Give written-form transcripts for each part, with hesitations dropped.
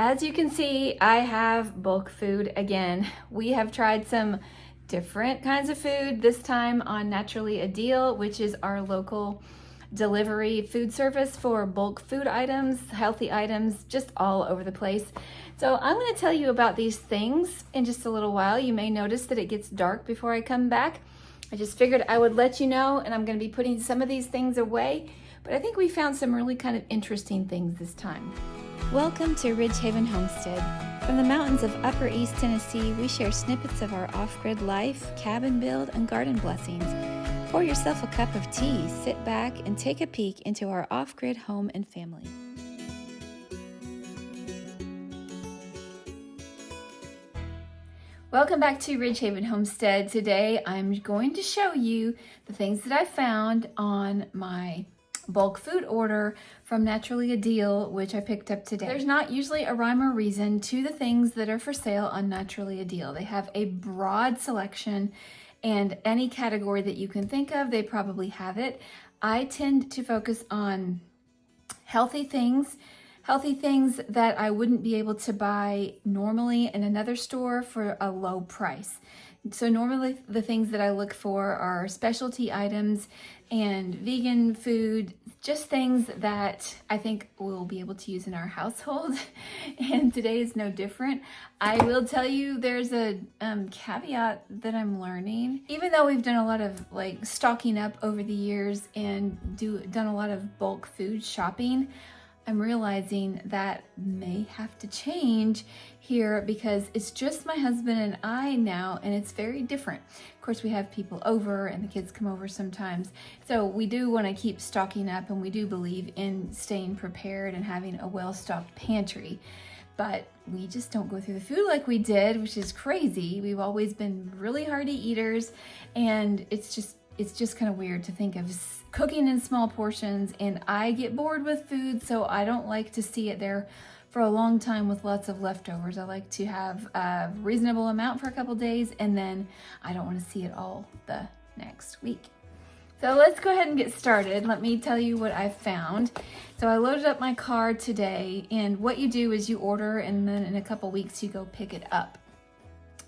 As you can see, I have bulk food again. We have tried some different kinds of food, this time on Naturally a Deal, which is our local delivery food service for bulk food items, healthy items, just all over the place. So I'm going to tell you about these things in just a little while. You may notice that it gets dark before I come back. I just figured I would let you know, and I'm going to be putting some of these things away, but I think we found some really kind of interesting things this time. Welcome to Ridgehaven Homestead. From the mountains of Upper East Tennessee, we share snippets of our off-grid life, cabin build, and garden blessings. Pour yourself a cup of tea, sit back, and take a peek into our off-grid home and family. Welcome back to Ridgehaven Homestead. Today I'm going to show you the things that I found on my bulk food order from Naturally a Deal, which I picked up today. There's not usually a rhyme or reason to the things that are for sale on Naturally a Deal. They have a broad selection, and any category that you can think of, they probably have it. I tend to focus on healthy things that I wouldn't be able to buy normally in another store for a low price. So normally the things that I look for are specialty items and vegan food, just things that I think we'll be able to use in our household. And today is no different. I will tell you there's a caveat that I'm learning. Even though we've done a lot of like stocking up over the years and done a lot of bulk food shopping, I'm realizing that may have to change here because it's just my husband and I now, and it's very different. Of course, we have people over and the kids come over sometimes. So we do want to keep stocking up, and we do believe in staying prepared and having a well-stocked pantry. But we just don't go through the food like we did, which is crazy. We've always been really hearty eaters, and it's just kind of weird to think of cooking in small portions, and I get bored with food, so I don't like to see it there for a long time with lots of leftovers. I like to have a reasonable amount for a couple days, and then I don't want to see it all the next week. So let's go ahead and get started. Let me tell you what I found. So I loaded up my car today, and what you do is you order, and then in a couple weeks you go pick it up.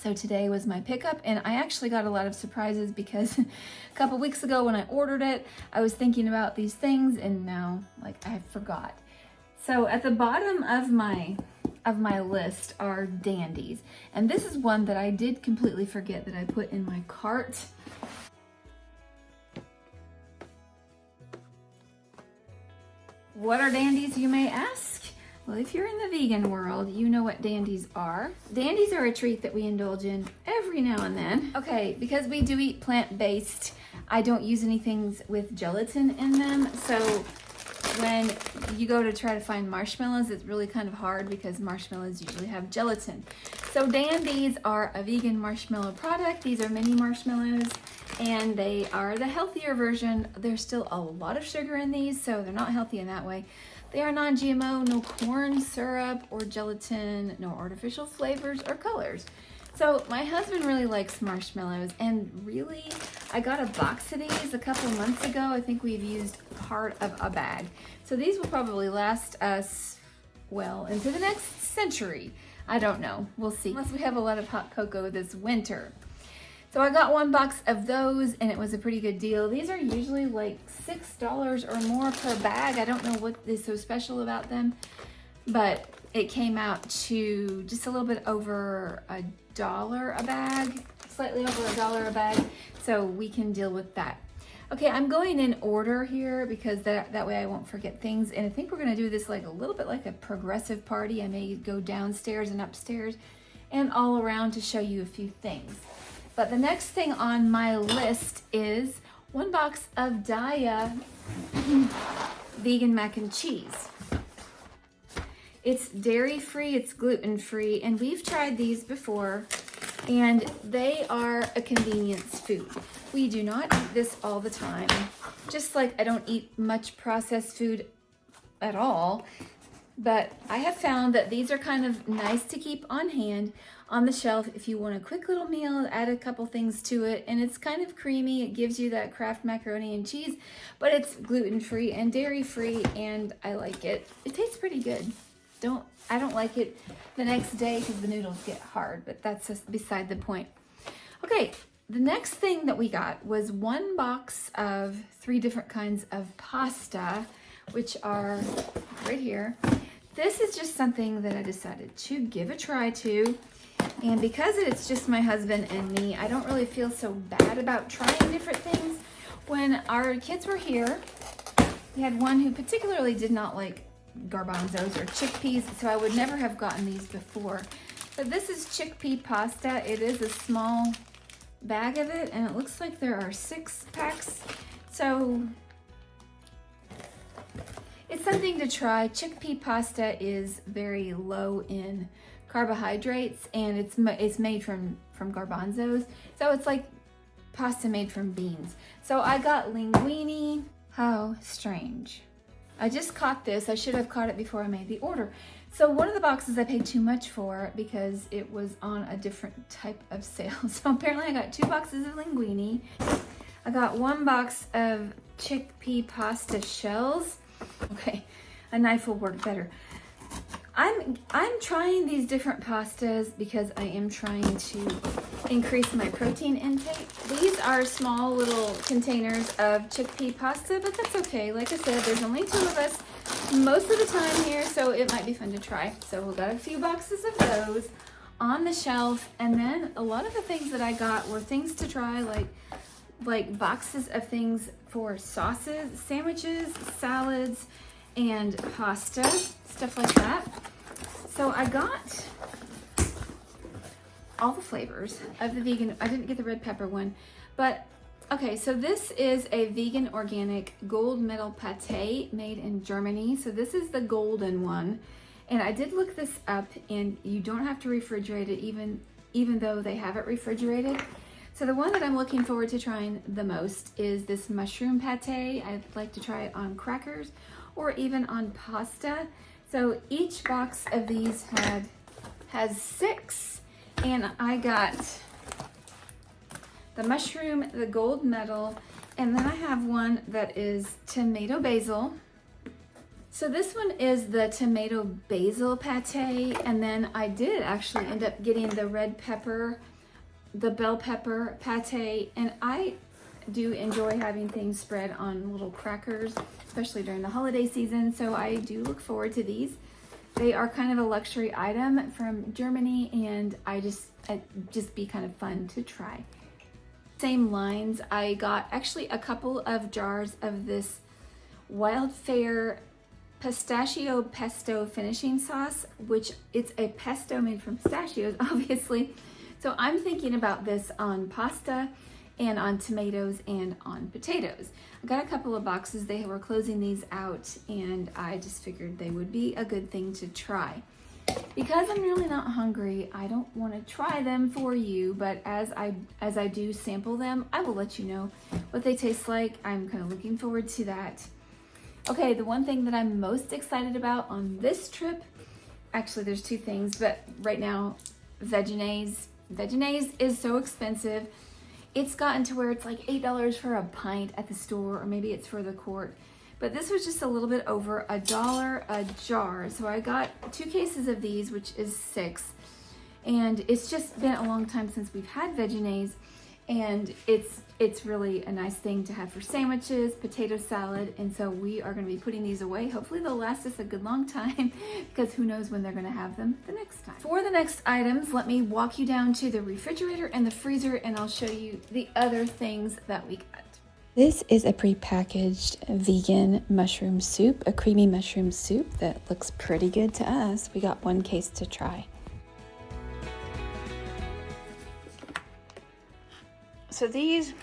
So today was my pickup, and I actually got a lot of surprises because a couple weeks ago when I ordered it, I was thinking about these things, and now I forgot. So at the bottom of my list are dandies, and this is one that I did completely forget that I put in my cart. What are dandies, you may ask? Well, if you're in the vegan world, you know what dandies are. Dandies are a treat that we indulge in every now and then. Okay, because we do eat plant-based, I don't use anything with gelatin in them. So when you go to try to find marshmallows, it's really kind of hard because marshmallows usually have gelatin. So dandies are a vegan marshmallow product. These are mini marshmallows, and they are the healthier version. There's still a lot of sugar in these, so they're not healthy in that way. They are non-GMO, no corn syrup or gelatin, no artificial flavors or colors. So my husband really likes marshmallows, and really, I got a box of these a couple months ago. I think we've used part of a bag. So these will probably last us well into the next century. I don't know, we'll see. Unless we have a lot of hot cocoa this winter. So I got one box of those, and it was a pretty good deal. These are usually like $6 or more per bag. I don't know what is so special about them, but it came out to just a little bit over $1 a bag, slightly over $1 a bag, so we can deal with that. Okay, I'm going in order here because that way I won't forget things, and I think we're gonna do this like a little bit like a progressive party. I may go downstairs and upstairs and all around to show you a few things. But the next thing on my list is one box of Daiya vegan mac and cheese. It's dairy-free, it's gluten-free, and we've tried these before, and they are a convenience food. We do not eat this all the time, just like I don't eat much processed food at all. But I have found that these are kind of nice to keep on hand on the shelf if you want a quick little meal, add a couple things to it, and it's kind of creamy. It gives you that Kraft macaroni and cheese, but it's gluten-free and dairy-free, and I like it. It tastes pretty good. I don't like it the next day because the noodles get hard, but that's just beside the point. Okay, the next thing that we got was 1 box of 3 different kinds of pasta, which are right here. This is just something that I decided to give a try to. And because it's just my husband and me, I don't really feel so bad about trying different things. When our kids were here, we had one who particularly did not like garbanzos or chickpeas, so I would never have gotten these before. But this is chickpea pasta. It is a small bag of it, and it looks like there are 6 packs. So it's something to try. Chickpea pasta is very low in carbohydrates, and it's made from garbanzos. So it's like pasta made from beans. So I got linguine. How strange. I just caught this. I should have caught it before I made the order. So one of the boxes I paid too much for because it was on a different type of sale. So apparently I got 2 boxes of linguine. I got 1 box of chickpea pasta shells. Okay, a knife will work better. I'm trying these different pastas because I am trying to increase my protein intake. These are small little containers of chickpea pasta, but that's okay. Like I said, there's only 2 of us most of the time here, so it might be fun to try. So we've got a few boxes of those on the shelf, and then a lot of the things that I got were things to try, like boxes of things for sauces, sandwiches, salads, and pasta, stuff like that. So I got all the flavors of the vegan. I didn't get the red pepper one, but okay, so this is a vegan organic gold medal pate made in Germany. So this is the golden one. And I did look this up, and you don't have to refrigerate it even though they have it refrigerated. So the one that I'm looking forward to trying the most is this mushroom pate. I'd like to try it on crackers or even on pasta. So each box of these has 6, and I got the mushroom, the gold medal, and then I have one that is tomato basil. So this one is the tomato basil pate, and then I did actually end up getting the red pepper, the bell pepper pate, and I do enjoy having things spread on little crackers, especially during the holiday season, so I do look forward to these. They are kind of a luxury item from Germany, and it'd just be kind of fun to try. Same lines, I got actually a couple of jars of this Wildfare pistachio pesto finishing sauce, which it's a pesto made from pistachios, obviously. So I'm thinking about this on pasta and on tomatoes and on potatoes. I got a couple of boxes. They were closing these out, and I just figured they would be a good thing to try. Because I'm really not hungry, I don't want to try them for you, but as I do sample them, I will let you know what they taste like. I'm kind of looking forward to that. Okay, the one thing that I'm most excited about on this trip, actually there's 2 things, but right now, Vegenaise. Vegenaise is so expensive. It's gotten to where it's like $8 for a pint at the store, or maybe it's for the quart. But this was just a little bit over $1 a jar. So I got 2 cases of these, which is 6. And it's just been a long time since we've had Vegenaise. And it's really a nice thing to have for sandwiches, potato salad. And so we are going to be putting these away. Hopefully they'll last us a good long time, because who knows when they're going to have them the next time. For the next items, let me walk you down to the refrigerator and the freezer, and I'll show you the other things that we got. This is a prepackaged vegan mushroom soup, a creamy mushroom soup that looks pretty good to us. We got 1 case to try. So these,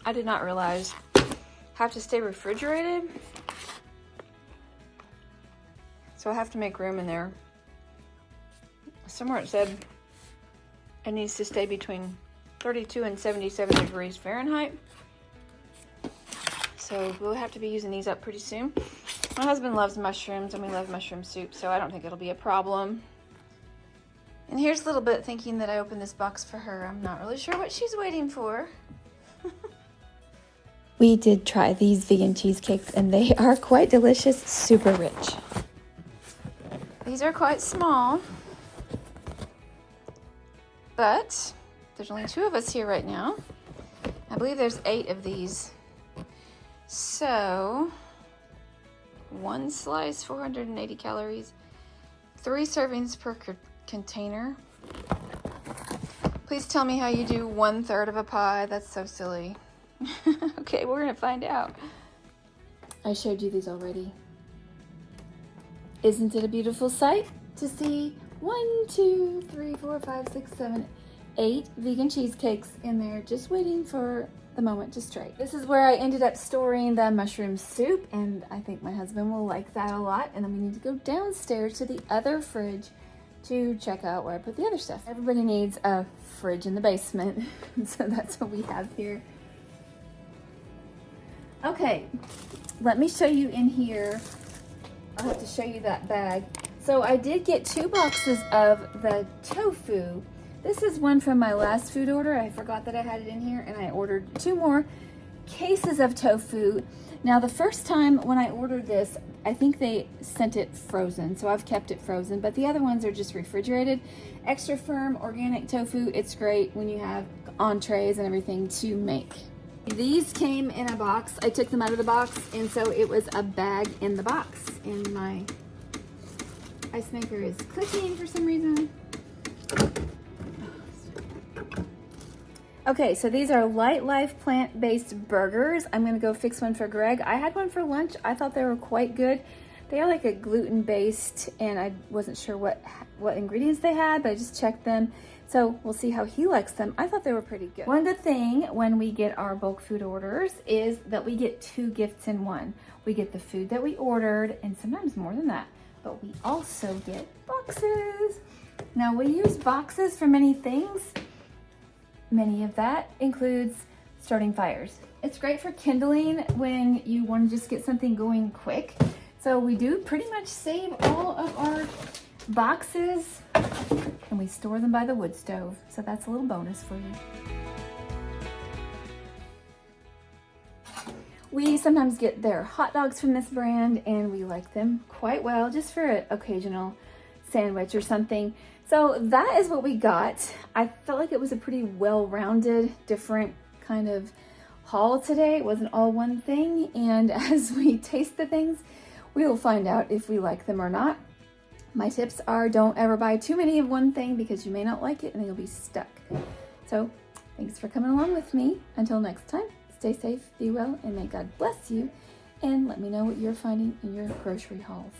I did not realize, have to stay refrigerated. So I have to make room in there. Somewhere it said it needs to stay between 32 and 77 degrees Fahrenheit. So we'll have to be using these up pretty soon. My husband loves mushrooms, and we love mushroom soup, so I don't think it'll be a problem. And here's a little bit thinking that I opened this box for her. I'm not really sure what she's waiting for. We did try these vegan cheesecakes, and they are quite delicious, super rich. These are quite small, but there's only 2 of us here right now. I believe there's 8 of these. So 1 slice, 480 calories, 3 servings per container. Please tell me how you do 1/3 of a pie. That's so silly. Okay, we're gonna find out. I showed you these already. Isn't it a beautiful sight to see 1, 2, 3, 4, 5, 6, 7, 8 vegan cheesecakes in there just waiting for the moment to strike. This is where I ended up storing the mushroom soup, and I think my husband will like that a lot. And then we need to go downstairs to the other fridge to check out where I put the other stuff. Everybody needs a fridge in the basement, so that's what we have here. Okay, let me show you in here. I'll have to show you that bag. So I did get 2 boxes of the tofu. This is one from my last food order. I forgot that I had it in here, and I ordered 2 more cases of tofu. Now, the first time when I ordered this, I think they sent it frozen, so I've kept it frozen, but the other ones are just refrigerated. Extra firm organic tofu. It's great when you have entrees and everything to make. These came in a box. I took them out of the box, and so it was a bag in the box. And my ice maker is clicking for some reason. Okay, so these are Light Life plant-based burgers. I'm gonna go fix one for Greg. I had one for lunch. I thought they were quite good. They are like a gluten-based, and I wasn't sure what ingredients they had, but I just checked them. So we'll see how he likes them. I thought they were pretty good. One good thing when we get our bulk food orders is that we get 2 gifts in one. We get the food that we ordered, and sometimes more than that, but we also get boxes. Now, we use boxes for many things. Many of that includes starting fires. It's great for kindling when you want to just get something going quick. So we do pretty much save all of our boxes, and we store them by the wood stove. So that's a little bonus for you. We sometimes get their hot dogs from this brand, and we like them quite well, just for an occasional sandwich or something. So that is what we got. I felt like it was a pretty well-rounded, different kind of haul today. It wasn't all one thing, and as we taste the things, we will find out if we like them or not. My tips are, don't ever buy too many of one thing because you may not like it and you'll be stuck. So thanks for coming along with me. Until next time, stay safe, be well, and may God bless you. And let me know what you're finding in your grocery hauls.